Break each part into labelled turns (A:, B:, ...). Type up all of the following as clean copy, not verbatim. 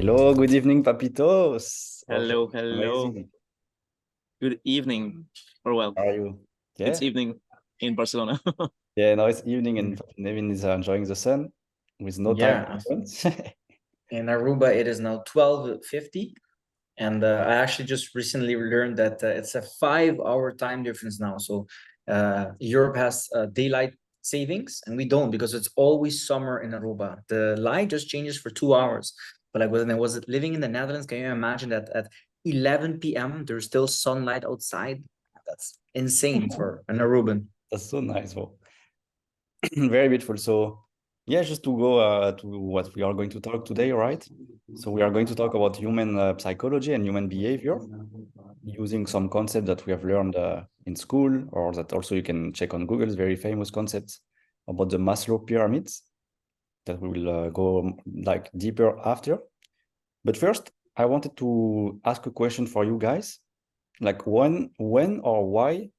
A: Hello, good evening, Papitos. Oh,
B: Hello, hello.
A: amazing.
B: Good evening. Or well,
A: How are you?
B: it's
A: Yeah,
B: evening in Barcelona.
A: yeah. Now it's evening, and
C: Mm.
A: Nevin is enjoying the sun with no time
C: Yeah,
A: difference.
C: in Aruba it is now 12:50, and I actually just recently learned that it's a 5-hour time difference now. So Europe has daylight savings, and we don't because it's always summer in Aruba. The light just changes for 2 hours. But like when I was living in the Netherlands, can you imagine that at 11 p.m. there's still sunlight outside? That's insane for an Aruban.
A: That's so nice. Well, very beautiful. So, yeah, just to go to what we are going to talk today, right? So we are going to talk about human psychology and human behavior using some concepts that we have learned in school, or that also you can check on Google's very famous concepts about the Maslow pyramids that we will go like deeper after. But first, I wanted to ask a question for you guys. Like when or why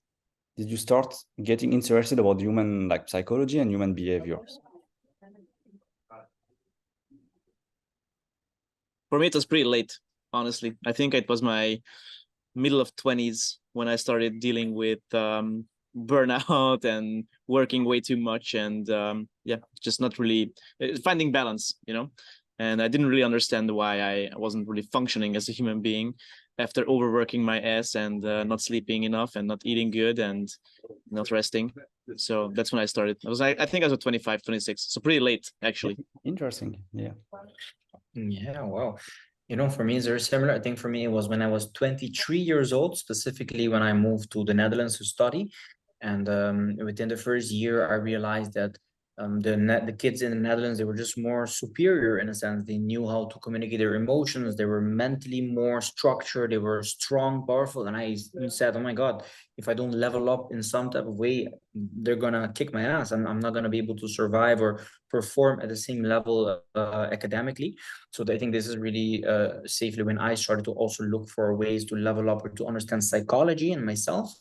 A: did you start getting interested about human like psychology and human behaviors?
B: For me, it was pretty late, honestly. I think it was my middle of 20s when I started dealing with burnout and working way too much and yeah, just not really finding balance. And I didn't really understand why I wasn't really functioning as a human being after overworking my ass and not sleeping enough and not eating good and not resting. So that's when I started. I think I was 25, 26, so pretty late actually.
A: Interesting. Yeah.
C: Yeah, wow. For me, it's very similar. I think for me, it was when I was 23 years old, specifically when I moved to the Netherlands to study. And within the first year, I realized that the kids in the Netherlands, they were just more superior in a sense. They knew how to communicate their emotions. They were mentally more structured. They were strong, powerful. And I said, oh my God, if I don't level up in some type of way, they're gonna kick my ass. I'm not gonna be able to survive or perform at the same level academically. So I think this is really safely when I started to also look for ways to level up or to understand psychology and myself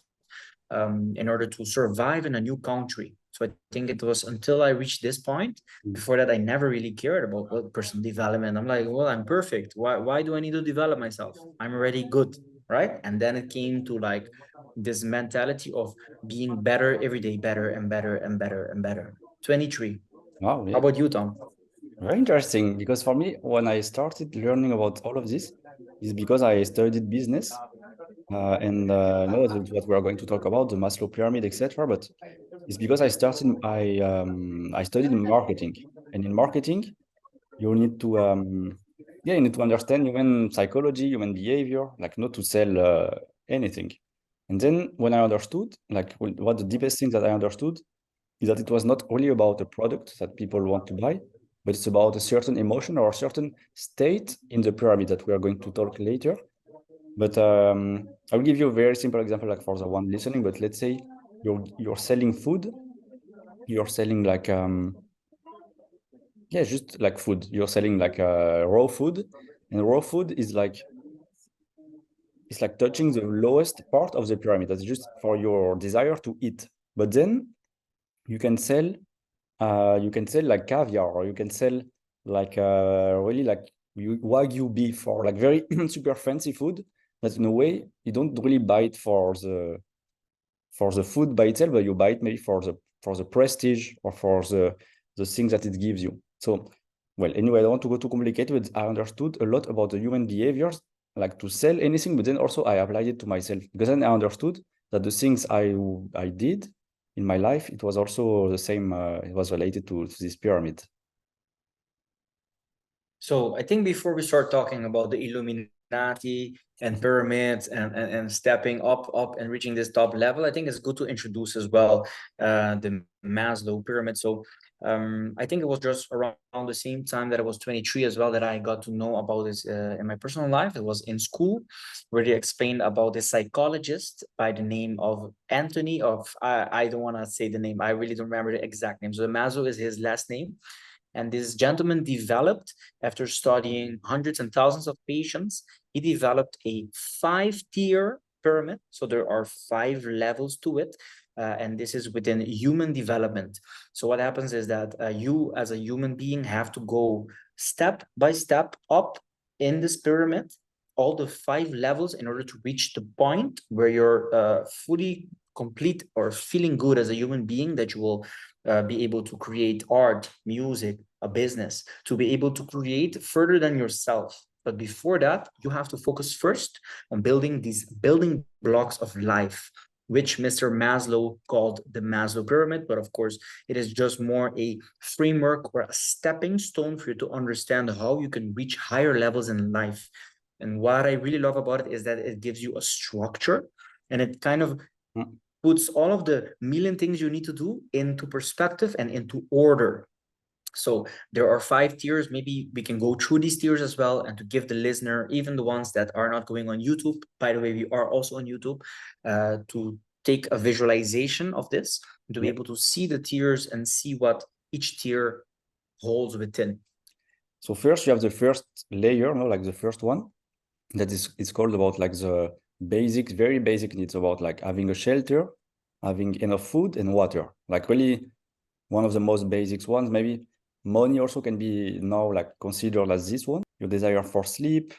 C: in order to survive in a new country. So I think it was until I reached this point. Before that, I never really cared about personal development. I'm like, well, I'm perfect. Why do I need to develop myself? I'm already good, right? And then it came to like this mentality of being better every day, better and better and better and better. 23.
A: Wow.
C: How
A: Yeah.
C: about you, Tom?
A: Very interesting. Because for me, when I started learning about all of this, is because I studied business. And no, that's what we are going to talk about, the Maslow pyramid, etc. But it's because I studied marketing, and in marketing you need to yeah, you need to understand human psychology, human behavior, like not to sell anything. And then when I understood, like what the deepest thing that I understood is that it was not only about a product that people want to buy, but it's about a certain emotion or a certain state in the pyramid that we are going to talk later. But I'll give you a very simple example, like for the one listening. But let's say you're selling food, you're selling like yeah, just like food. You're selling like raw food, and raw food is like it's like touching the lowest part of the pyramid. That's just for your desire to eat. But then you can sell like caviar, or you can sell like really like wagyu beef, or like very super fancy food that in a way you don't really buy it for the food by itself, but you buy it maybe for the prestige or for the things that it gives you. So, well, anyway, I don't want to go too complicated, but I understood a lot about the human behaviors, like to sell anything, but then also I applied it to myself, because then I understood that the things I did in my life, it was also the same. It was related to this pyramid.
C: So I think before we start talking about the Illuminati and pyramids and stepping up and reaching this top level, I think it's good to introduce as well the Maslow pyramid. So I think it was just around the same time that I was 23 as well that I got to know about this in my personal life. It was in school where they explained about this psychologist by the name of Anthony of I don't want to say the name. I really don't remember the exact name. So Maslow is his last name. And this gentleman developed, after studying hundreds and thousands of patients, he developed a 5-tier pyramid. So there are 5 levels to it. And this is within human development. So what happens is that you as a human being have to go step by step up in this pyramid, all the 5 levels in order to reach the point where you're fully complete or feeling good as a human being, that you will be able to create art, music, a business, to be able to create further than yourself. But before that, you have to focus first on building these building blocks of life, which Mr. Maslow called the Maslow pyramid. But of course, it is just more a framework or a stepping stone for you to understand how you can reach higher levels in life. And what I really love about it is that it gives you a structure, and it kind of puts all of the million things you need to do into perspective and into order. So there are 5 tiers. Maybe we can go through these tiers as well, and to give the listener, even the ones that are not going on YouTube, by the way, we are also on YouTube, to take a visualization of this, to be able to see the tiers and see what each tier holds within.
A: So first you have the first layer, no, like the first one, that is, it's called about like the basic, very basic needs, about like having a shelter, having enough food and water, like really one of the most basic ones. Maybe money also can be now like considered as this one. Your desire for sleep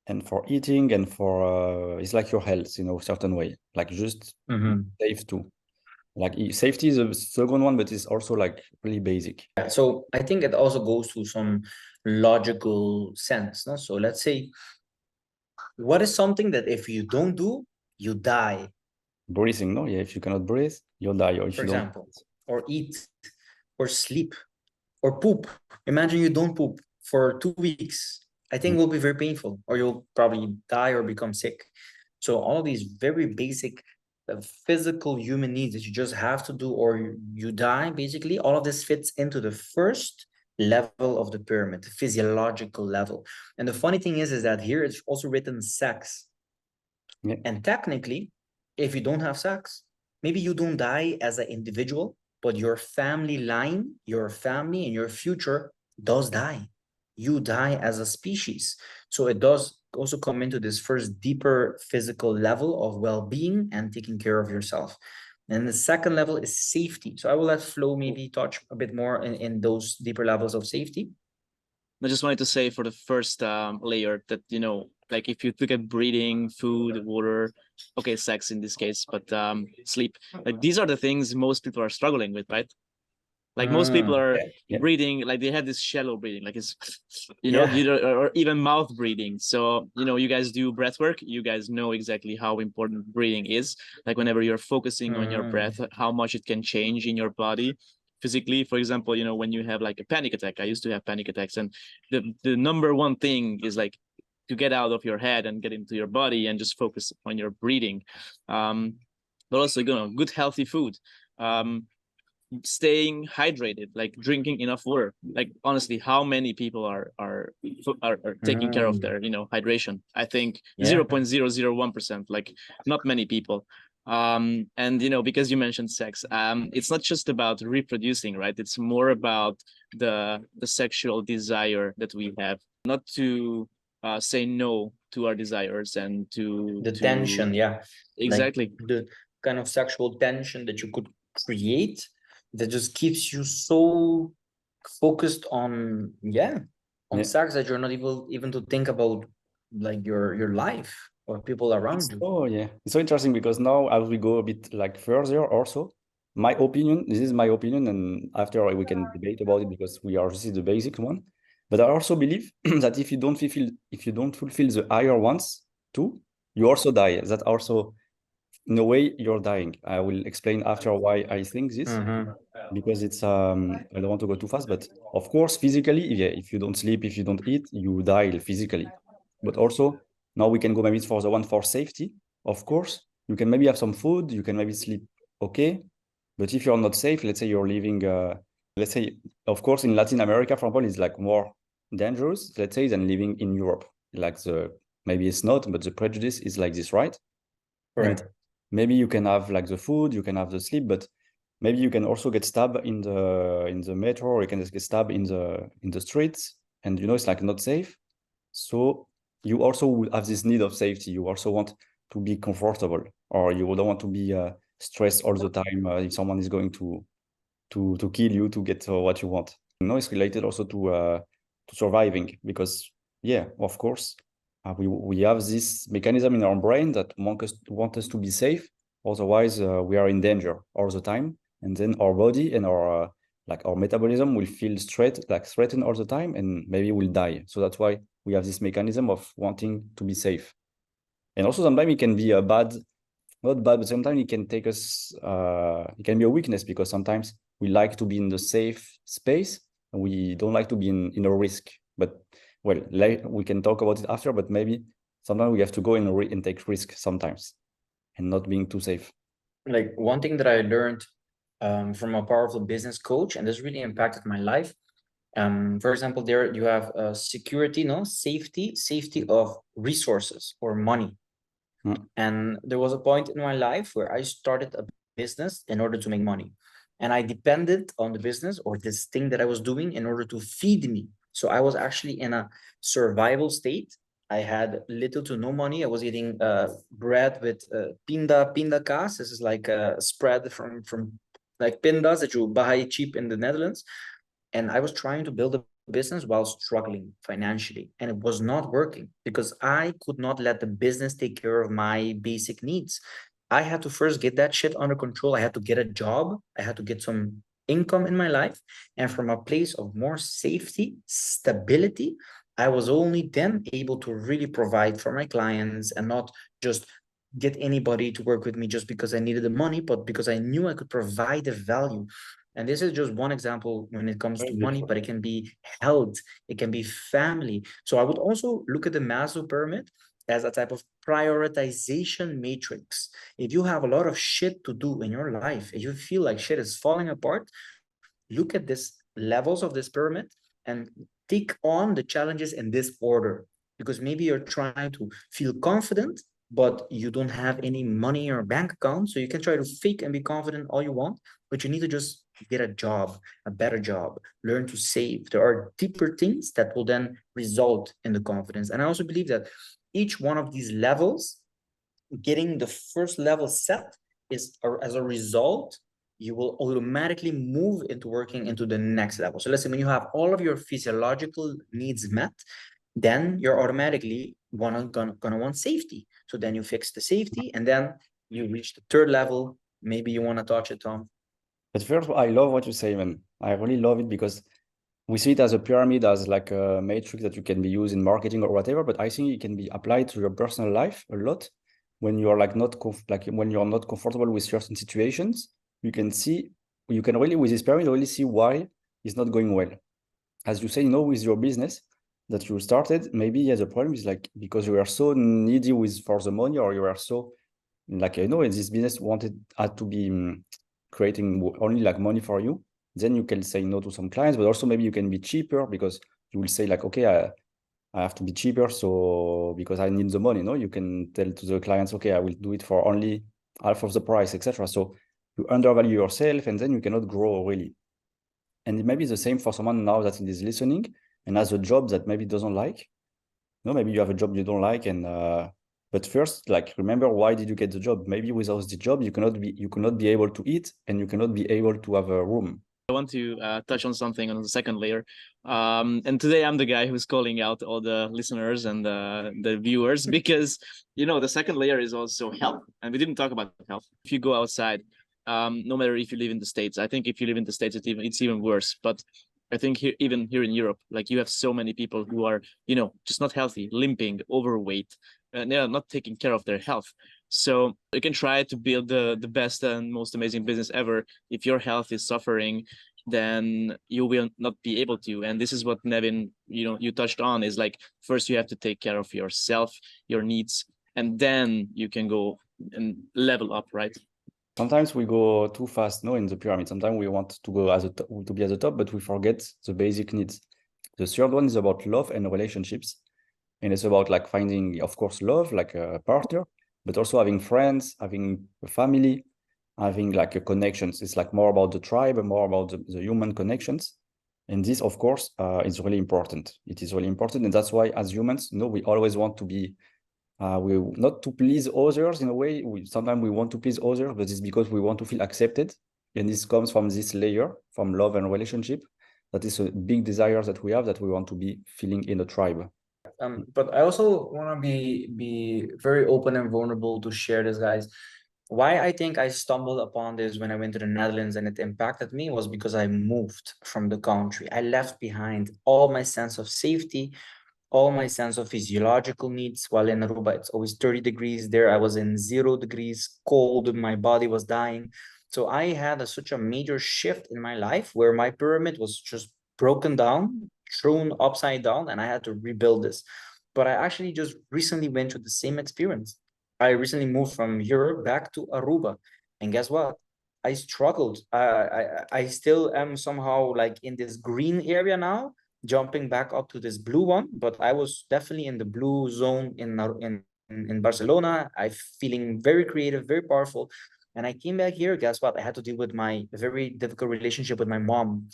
A: and for eating and for it's like your health, a certain way, like just safe too. Like safety is a second one, but it's also like really basic.
C: Yeah, so I think it also goes to some logical sense. No? So let's say, what is something that if you don't do, you die?
A: Breathing, no? Yeah, if you cannot breathe, you'll die. Or if
C: For
A: you
C: example,
A: don't,
C: or eat, or sleep, or poop. Imagine you don't poop for 2 weeks. I think it will be very painful, or you'll probably die or become sick. So all of these very basic physical human needs that you just have to do, or you die, basically, all of this fits into the first level of the pyramid, the physiological level. And the funny thing is that here it's also written sex.
A: yeah.
C: And technically, if you don't have sex, maybe you don't die as an individual, but your family line, your family and your future does die. You die as a species. So it does also come into this first deeper physical level of well-being and taking care of yourself. And the second level is safety. So I will let Flo maybe touch a bit more in those deeper levels of safety.
B: I just wanted to say for the first layer that, like if you look at breathing, food, water, okay, sex in this case, but sleep, like these are the things most people are struggling with, right? Like most people are breathing, like they have this shallow breathing, like it's, or even mouth breathing. So, you guys do breath work, you guys know exactly how important breathing is. Like whenever you're focusing on your breath, how much it can change in your body physically. For example, when you have like a panic attack, I used to have panic attacks, and the number one thing is like to get out of your head and get into your body and just focus on your breathing. But also, good healthy food. Staying hydrated, like drinking enough water. Like honestly, how many people are taking care of their hydration? I think 0.001%, like not many people. And because you mentioned sex, it's not just about reproducing, right? It's more about the sexual desire that we have, not to say no to our desires and to
C: tension,
B: exactly,
C: like the kind of sexual tension that you could create that just keeps you so focused on sex that you're not able even to think about like your life or people around you.
A: Oh yeah, it's so interesting because now as we go a bit like further, also my opinion, this is my opinion, and after we can debate about it because this is the basic one. But I also believe that if you don't fulfill the higher ones too, you also die. That also, in a way, you're dying. I will explain after why I think this, because it's I don't want to go too fast, but of course, physically, if you don't sleep, if you don't eat, you die physically. But also, now we can go maybe for the one for safety. Of course, you can maybe have some food, you can maybe sleep okay, but if you're not safe, let's say you're living, let's say, of course, in Latin America, for example, it's like more dangerous, let's say, than living in Europe. Like maybe it's not, but the prejudice is like this, right?
C: Right.
A: And maybe you can have like the food, you can have the sleep, but maybe you can also get stabbed in the metro, or you can just get stabbed in the streets, and it's like not safe. So you also will have this need of safety. You also want to be comfortable, or you don't want to be stressed all the time if someone is going to kill you to get what you want. It's related also to surviving, because yeah, of course, we have this mechanism in our brain that want us to be safe. Otherwise, we are in danger all the time, and then our body and our like our metabolism will feel threatened all the time, and maybe we'll die. So that's why we have this mechanism of wanting to be safe. And also sometimes it can be a bad, not bad, but sometimes it can take us. It can be a weakness because sometimes we like to be in the safe space and we don't like to be in a risk. But well, we can talk about it after. But maybe sometimes we have to go and take risk sometimes, and not being too safe.
C: Like one thing that I learned from a powerful business coach, and this really impacted my life. For example, there you have security, no safety of resources or money. And there was a point in my life where I started a business in order to make money. And I depended on the business or this thing that I was doing in order to feed me. So I was actually in a survival state. I had little to no money. I was eating bread with pinda kaas. This is like a spread from like pindas that you buy cheap in the Netherlands. And I was trying to build a business while struggling financially, and it was not working because I could not let the business take care of my basic needs. I had to first get that shit under control. I had to get a job. I had to get some income in my life. And from a place of more safety, stability, I was only then able to really provide for my clients and not just get anybody to work with me just because I needed the money, but because I knew I could provide the value. And this is just one example when it comes to money, but it can be health, it can be family. So I would also look at the Maslow pyramid as a type of prioritization matrix. If you have a lot of shit to do in your life, if you feel like shit is falling apart, look at this levels of this pyramid and take on the challenges in this order. Because maybe you're trying to feel confident, but you don't have any money in your bank account. So you can try to fake and be confident all you want, but you need to just get a job, a better job, learn to save. There are deeper things that will then result in the confidence. And I also believe that each one of these levels, getting the first level set is as a result, you will automatically move into working into the next level. So let's say when you have all of your physiological needs met, then you're automatically gonna want safety. So then you fix the safety and then you reach the third level. Maybe you want to touch it, Tom.
A: But first, I love what you say, man. I really love it because we see it as a pyramid, as like a matrix that you can be used in marketing or whatever. But I think it can be applied to your personal life a lot. When you're like when you're not comfortable with certain situations, you can really with this pyramid really see why it's not going well. As you say, with your business that you started, maybe the problem is like because you are so needy for the money, or you are so like in this business had to be creating only like money for you. Then you can say no to some clients, but also maybe you can be cheaper because you will say like, okay, I have to be cheaper, so because I need the money. You can tell to the clients, okay, I will do it for only half of the price, etc. So you undervalue yourself, and then you cannot grow really. And it may be the same for someone now that is listening and has a job that maybe doesn't like. Maybe you have a job you don't like, and but first, like, remember, why did you get the job? Maybe without the job, you cannot be able to eat, and you cannot be able to have a room.
B: I want to touch on something on the second layer. And today I'm the guy who's calling out all the listeners and the viewers because, the second layer is also health. And we didn't talk about health. If you go outside, no matter if you live in the States, I think if you live in the States, it's even worse. But I think even here in Europe, like you have so many people who are, just not healthy, limping, overweight, and they are not taking care of their health. So you can try to build the best and most amazing business ever. If your health is suffering, then you will not be able to. And this is what Nevin, you touched on, is like, first you have to take care of yourself, your needs, and then you can go and level up, right?
A: Sometimes we go too fast, in the pyramid. Sometimes we want to go to be at the top, but we forget the basic needs. The third one is about love and relationships. And it's about like finding, of course, love, like a partner, but also having friends, having a family, having like a connections. It's like more about the tribe and more about the human connections. And this, of course, is really important. It is really important. And that's why as humans, we always want to be, we not to please others in a way. Sometimes we want to please others, but it's because we want to feel accepted. And this comes from this layer, from love and relationship. That is a big desire that we have, that we want to be feeling in a tribe.
C: But I also want to be very open and vulnerable to share this, guys. Why I think I stumbled upon this when I went to the Netherlands and it impacted me was because I moved from the country. I left behind all my sense of safety, all my sense of physiological needs. While in Aruba, it's always 30 degrees. There, I was in 0 degrees, cold, my body was dying. So I had such a major shift in my life where my pyramid was just broken down, thrown upside down, and I had to rebuild this. But I actually just recently went through the same experience. I recently moved from Europe back to Aruba. And guess what? I struggled. I still am somehow like in this green area now, jumping back up to this blue one, but I was definitely in the blue zone in Barcelona. I feeling very creative, very powerful. And I came back here. Guess what? I had to deal with my very difficult relationship with my mom.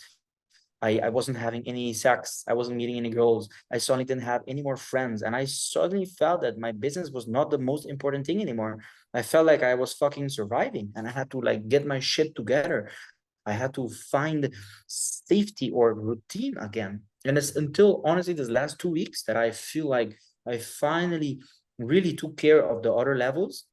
C: I wasn't having any sex. I wasn't meeting any girls. I suddenly didn't have any more friends. And I suddenly felt that my business was not the most important thing anymore. I felt like I was fucking surviving and I had to like get my shit together. I had to find safety or routine again. And it's until honestly this last 2 weeks that I feel like I finally really took care of the other levels.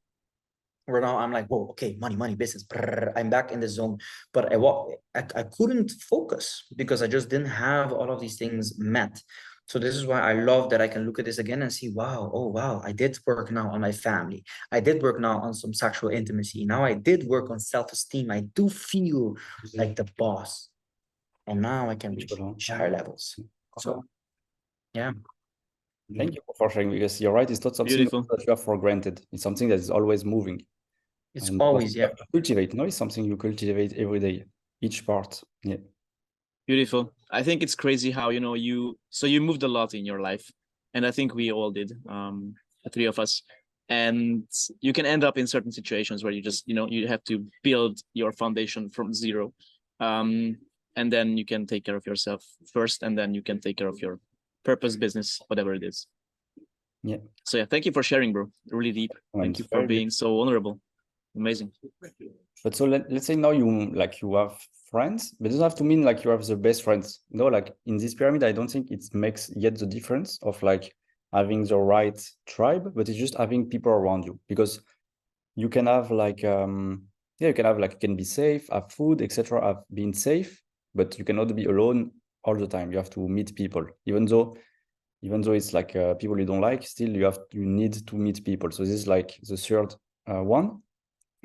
C: Where now I'm like, whoa, okay, money, business. Brrr, I'm back in the zone. But I couldn't focus because I just didn't have all of these things met. So this is why I love that I can look at this again and see, wow, oh wow, I did work now on my family. I did work now on some sexual intimacy. Now I did work on self-esteem. I do feel like the boss. And now I can reach higher levels. So yeah.
A: Thank you for sharing, because you're right, it's not something
B: Beautiful.
A: that you have for granted. It's something that is always moving.
C: It's
A: And
C: always,
A: you
C: yeah.
A: have to cultivate, no? It's something you cultivate every day, each part. Yeah.
B: Beautiful. I think it's crazy how, you know, you moved a lot in your life. And I think we all did, the three of us. And you can end up in certain situations where you just, you know, you have to build your foundation from zero. And then you can take care of yourself first, and then you can take care of your purpose, business, whatever it is.
A: Yeah.
B: So yeah, thank you for sharing, bro. Really deep. Thank you for being so vulnerable. Amazing.
A: But so let's say now you have friends, but it doesn't have to mean like you have the best friends. You know, like in this pyramid, I don't think it makes yet the difference of like having the right tribe, but it's just having people around you, because you can have like you can be safe, have food, etc., have been safe, but you cannot be alone all the time. You have to meet people, even though it's like people you don't like, still you need to meet people. So this is like the third one.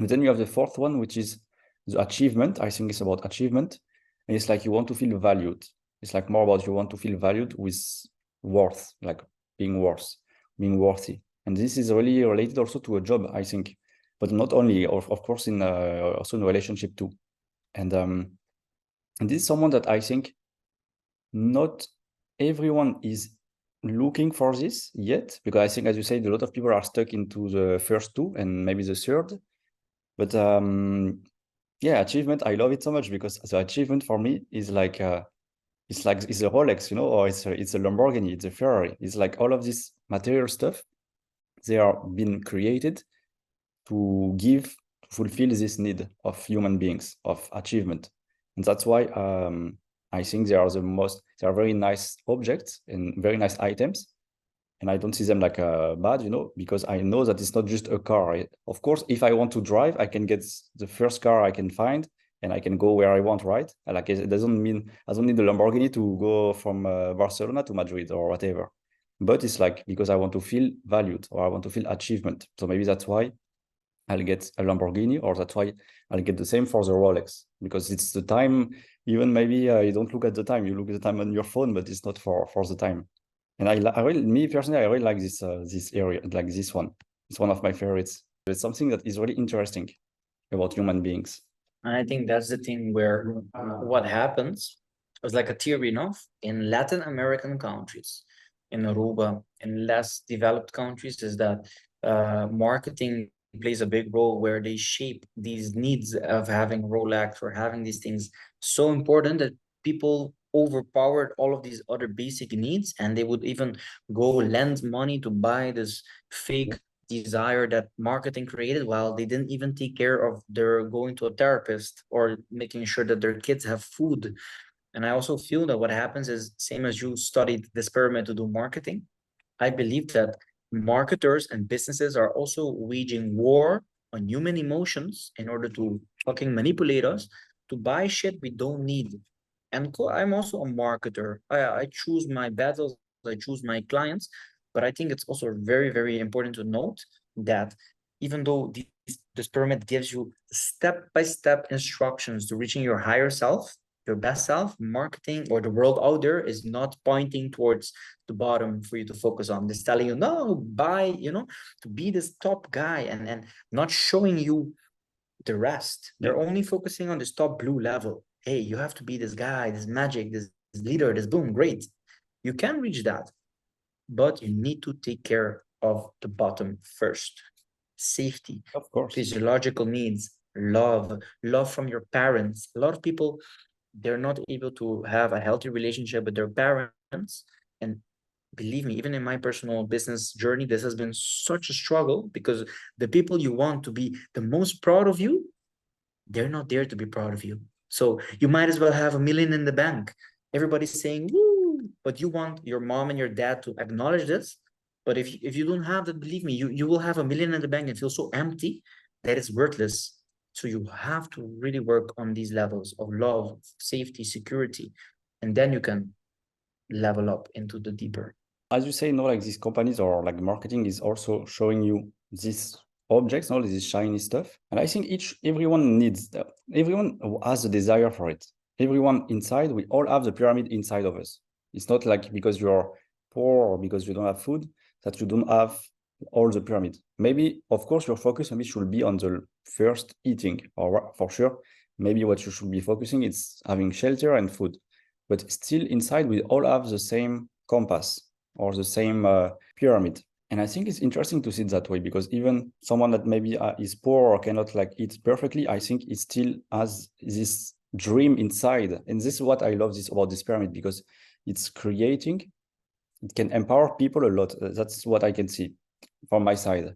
A: And then you have the fourth one, which is the achievement. I think it's about achievement. And it's like you want to feel valued. It's like more about you want to feel valued with worth, like being worthy. And this is really related also to a job, I think. But not only, of course, in also in a relationship too. And this is someone that I think not everyone is looking for this yet, because I think, as you said, a lot of people are stuck into the first two and maybe the third. But yeah, achievement, I love it so much, because the achievement for me is like it's a Rolex, you know, or it's a Lamborghini, it's a Ferrari. It's like all of this material stuff, they are being created to fulfill this need of human beings of achievement. And that's why I think they are very nice objects and very nice items. And I don't see them like bad, you know, because I know that it's not just a car. Of course, if I want to drive, I can get the first car I can find and I can go where I want, right? Like it doesn't mean I don't need the Lamborghini to go from Barcelona to Madrid or whatever. But it's like because I want to feel valued or I want to feel achievement. So maybe that's why I'll get a Lamborghini, or that's why I'll get the same for the Rolex, because it's the time. Even maybe you don't look at the time, you look at the time on your phone, but it's not for the time. And me personally, I really like this area, like this one. It's one of my favorites. It's something that is really interesting about human beings.
C: And I think that's the thing where what happens is like a theory, no? In Latin American countries, in Aruba, in less developed countries, is that marketing plays a big role where they shape these needs of having Rolex or having these things so important that people overpowered all of these other basic needs, and they would even go lend money to buy this fake desire that marketing created, while they didn't even take care of their going to a therapist or making sure that their kids have food. And I also feel that what happens is, same as you studied this pyramid to do marketing, I believe that marketers and businesses are also waging war on human emotions in order to fucking manipulate us to buy shit we don't need. And I'm also a marketer. I choose my battles, I choose my clients, but I think it's also very, very important to note that even though this pyramid gives you step-by-step instructions to reaching your higher self, your best self, marketing or the world out there is not pointing towards the bottom for you to focus on. It's telling you, no, buy, to be this top guy and not showing you the rest. They're only focusing on this top blue level. Hey, you have to be this guy, this magic, this leader, this boom, great. You can reach that, but you need to take care of the bottom first. Safety,
A: Of course.
C: physiological needs, love from your parents. A lot of people, they're not able to have a healthy relationship with their parents. And believe me, even in my personal business journey, this has been such a struggle because the people you want to be the most proud of you, they're not there to be proud of you. So you might as well have 1 million in the bank. Everybody's saying, woo, but you want your mom and your dad to acknowledge this. But if you don't have that, believe me, you will have 1 million in the bank and feel so empty that it's worthless. So you have to really work on these levels of love, safety, security, and then you can level up into the deeper.
A: As you say, like these companies or like marketing is also showing you these objects, all this shiny stuff. And I think everyone needs that. Everyone has a desire for it. Everyone inside, we all have the pyramid inside of us. It's not like because you're poor or because you don't have food that you don't have all the pyramid. Maybe, of course, your focus maybe should be on the first eating, or for sure, maybe what you should be focusing is having shelter and food. But still inside, we all have the same compass or the same pyramid. And I think it's interesting to see it that way, because even someone that maybe is poor or cannot like eat perfectly, I think it still has this dream inside. And this is what I love about this pyramid, because it's creating, it can empower people a lot. That's what I can see from my side,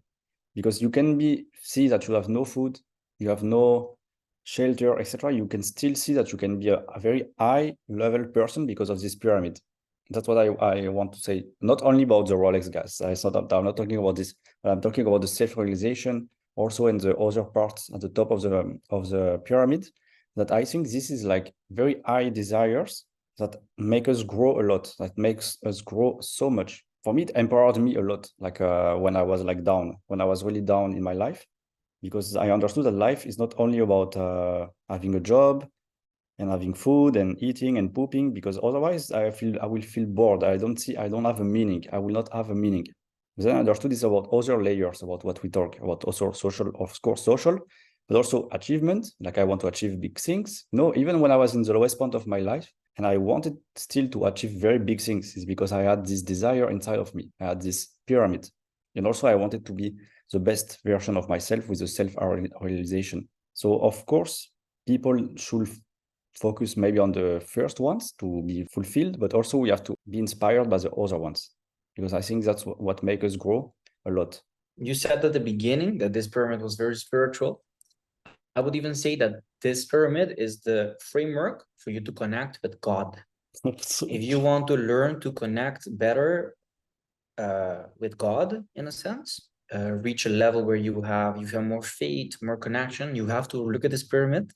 A: because you can see that you have no food, you have no shelter, etc. You can still see that you can be a very high level person because of this pyramid. That's what I want to say. Not only about the Rolex, guys. I'm not talking about this, but I'm talking about the self-realization also in the other parts at the top of the pyramid. That I think this is like very high desires that make us grow a lot. That makes us grow so much. For me, it empowered me a lot. Like when I was like down, when I was really down in my life, because I understood that life is not only about having a job and having food and eating and pooping, because otherwise I will feel bored. I don't have a meaning. I will not have a meaning. Then I understood this about other layers, about what we talk about, also social, of course, social, but also achievement. Like I want to achieve big things. No, even when I was in the lowest point of my life and I wanted still to achieve very big things, is because I had this desire inside of me. I had this pyramid. And also I wanted to be the best version of myself with the self-realization. So of course, people should focus maybe on the first ones to be fulfilled, but also we have to be inspired by the other ones, because I think that's what makes us grow a lot.
C: You said at the beginning that this pyramid was very spiritual. I would even say that this pyramid is the framework for you to connect with God. If you want to learn to connect better with God, in a sense, reach a level where you have more faith, more connection, you have to look at this pyramid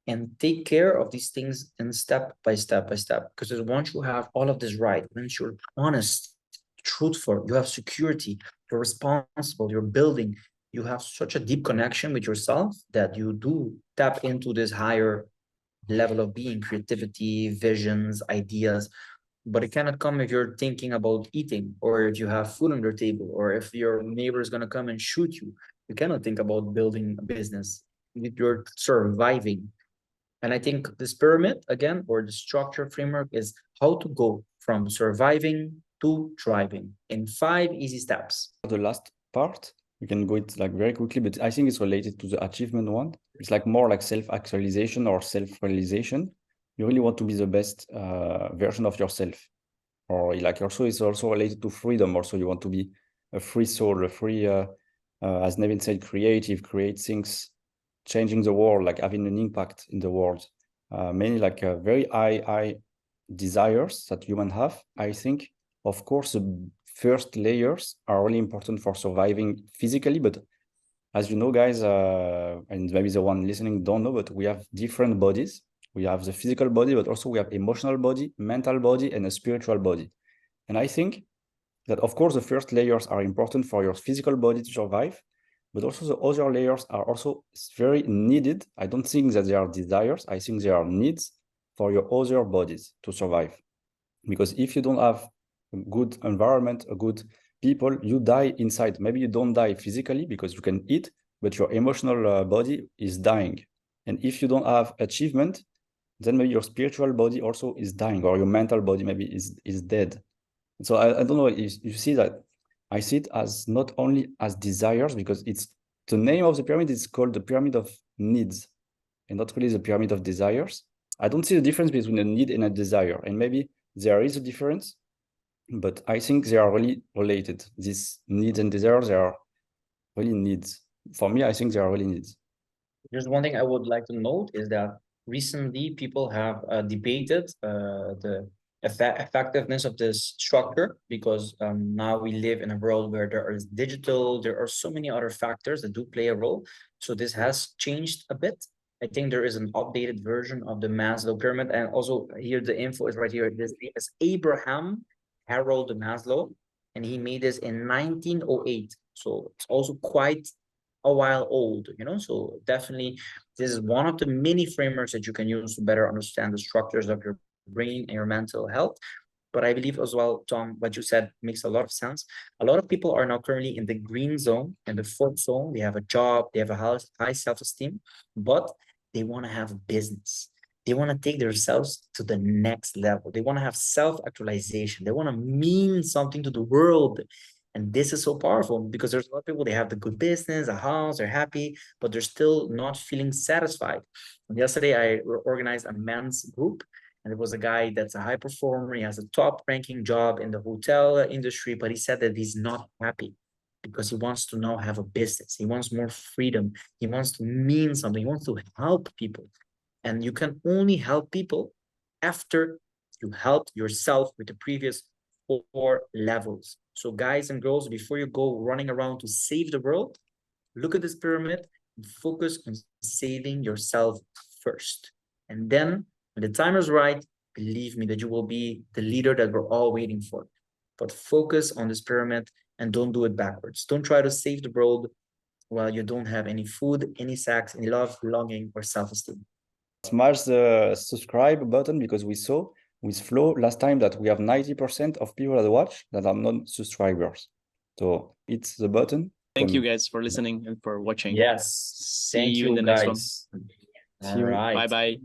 C: and take care of these things in step by step by step. Because once you have all of this right, once you're honest, truthful, you have security, you're responsible, you're building, you have such a deep connection with yourself that you do tap into this higher level of being, creativity, visions, ideas. But it cannot come if you're thinking about eating, or if you have food on your table, or if your neighbor is going to come and shoot you. You cannot think about building a business. You're surviving. And I think this pyramid, again, or the structure framework, is how to go from surviving to thriving in 5 easy steps.
A: The last part, we can go it like very quickly, but I think it's related to the achievement one. It's like more like self-actualization or self-realization. You really want to be the best version of yourself. Or like also, it's also related to freedom. Also, you want to be a free soul, a free, as Nevin said, create things, changing the world, like having an impact in the world. Many like very high desires that humans have. I think, of course, the first layers are really important for surviving physically. But as you know, guys, and maybe the one listening don't know, but we have different bodies. We have the physical body, but also we have emotional body, mental body, and a spiritual body. And I think that, of course, the first layers are important for your physical body to survive, but also the other layers are also very needed. I don't think that they are desires. I think they are needs for your other bodies to survive. Because if you don't have a good environment, a good people, you die inside. Maybe you don't die physically because you can eat, but your emotional body is dying. And if you don't have achievement, then maybe your spiritual body also is dying, or your mental body maybe is dead. So I don't know if you see that. I see it as not only as desires, because it's the name of the pyramid is called the pyramid of needs and not really the pyramid of desires. I don't see the difference between a need and a desire. And maybe there is a difference, but I think they are really related. These needs and desires, they are really needs. For me, I think they are really needs.
C: There's one thing I would like to note is that recently people have debated the effectiveness of this structure, because now we live in a world where there is digital, there are so many other factors that do play a role. So this has changed a bit. I think there is an updated version of the Maslow pyramid, and also here the info is right here. This is Abraham Harold Maslow, and he made this in 1908. So it's also quite a while old, you know. So definitely this is one of the many frameworks that you can use to better understand the structures of your brain and your mental health. But I believe as well, Tom, what you said makes a lot of sense. A lot of people are now currently in the green zone, in the fourth zone. They have a job, they have a high self-esteem, but they want to have a business. They want to take themselves to the next level. They want to have self-actualization. They want to mean something to the world. And this is so powerful because there's a lot of people, they have the good business, a house, they're happy, but they're still not feeling satisfied. And yesterday, I organized a men's group, and it was a guy that's a high performer. He has a top ranking job in the hotel industry, but he said that he's not happy because he wants to now have a business. He wants more freedom. He wants to mean something. He wants to help people. And you can only help people after you helped yourself with the previous 4 levels. So guys and girls, before you go running around to save the world, look at this pyramid and focus on saving yourself first. And then when the time is right, believe me that you will be the leader that we're all waiting for. But focus on this pyramid and don't do it backwards. Don't try to save the world while you don't have any food, any sex, any love, belonging, or self-esteem.
A: Smash the subscribe button, because we saw with Flow last time that we have 90% of people that watch that are non-subscribers. So it's the button.
B: Thank you guys for listening and for watching.
C: Yes.
B: See you in the next one.
C: All right.
B: Bye-bye.